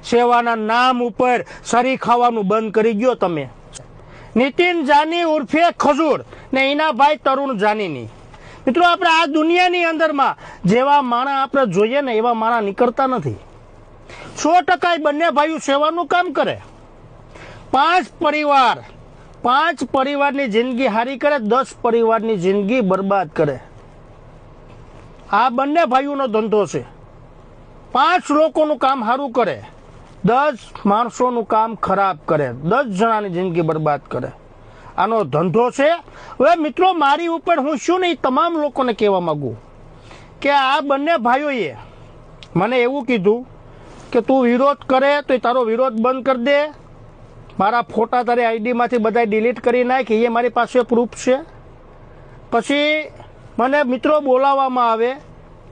સેવાના નામ ઉપર સરી ખાવાનું બંધ કરી ગયો તમે. નીતિન જાની ઉર્ફે ખજૂર ને એના ભાઈ તરુણ જાનીની. મિત્રો આપણે આ દુનિયાની અંદરમાં જેવા માણા આપણે જોઈએ ને એવા માણા નીકળતા નથી. 100% બંને ભાઈઓ સેવાનું કામ કરે. 5 પરિવારની જિંદગી હારી કરે, 10 પરિવારની જિંદગી બરબાદ કરે. આ બંને ભાઈઓનો ધંધો છે. 5 લોકોનું કામ સારું કરે, 10 માણસોનું કામ ખરાબ કરે, 10 જણાની જિંદગી બરબાદ કરે. આનો ધંધો છે. હવે મિત્રો મારી ઉપર હું શું નહીં તમામ લોકોને કહેવા માંગુ કે આ બંને ભાઈઓએ મને એવું કીધું કે તું વિરોધ કરે તો તારો વિરોધ બંધ કરી દે, મારા ફોટા તારી આઈડીમાંથી બધા ડિલીટ કરી નાખ, એ મારી પાસે પ્રૂફ છે. પછી મને મિત્રો બોલાવવામાં આવે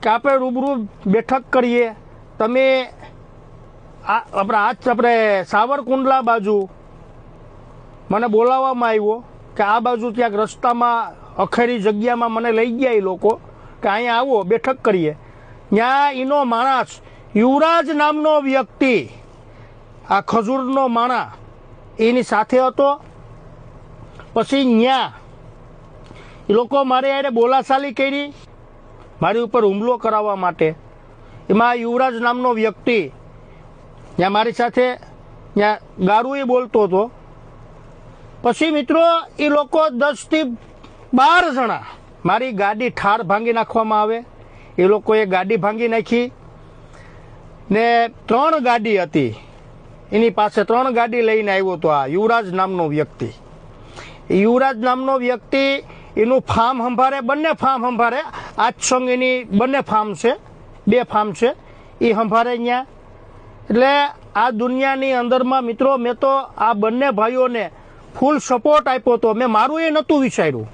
કે આપણે રૂબરૂ બેઠક કરીએ. તમે આપણે સાવરકુંડલા બાજુ મને બોલાવવામાં આવ્યો કે આ બાજુ ક્યાંક રસ્તામાં અખેરી જગ્યામાં મને લઈ ગયા એ લોકો કે અહીંયા આવો બેઠક કરીએ. ત્યાં એનો માણસ યુવરાજ નામનો વ્યક્તિ, આ ખજૂરનો માણા એની સાથે હતો. પછી ત્યાં એ લોકો મારે યારે બોલાચાલી કરી મારી ઉપર હુમલો કરાવવા માટે. એમાં યુવરાજ નામનો વ્યક્તિ ત્યાં મારી સાથે ત્યાં ગારું બોલતો હતો. પછી મિત્રો એ લોકો 10 થી 12 જણા મારી ગાડી ઠાર ભાંગી નાખવામાં આવે. એ લોકોએ ગાડી ભાંગી નાખી ને 3 ગાડી હતી એની પાસે, 3 ગાડી લઈને આવ્યો હતો આ યુવરાજ નામનો વ્યક્તિ. યુવરાજ નામનો વ્યક્તિ એનું ફાર્મ સંભાળે, બંને ફાર્મ સંભાળે. આજ સંગ એની બંને ફાર્મ છે, 2 ફાર્મ છે, એ સંભાળે અહીંયા. એટલે આ દુનિયાની અંદરમાં મિત્રો મેં તો આ બંને ભાઈઓને ફૂલ સપોર્ટ આપ્યો હતો. મેં મારું એ નહોતું વિચાર્યું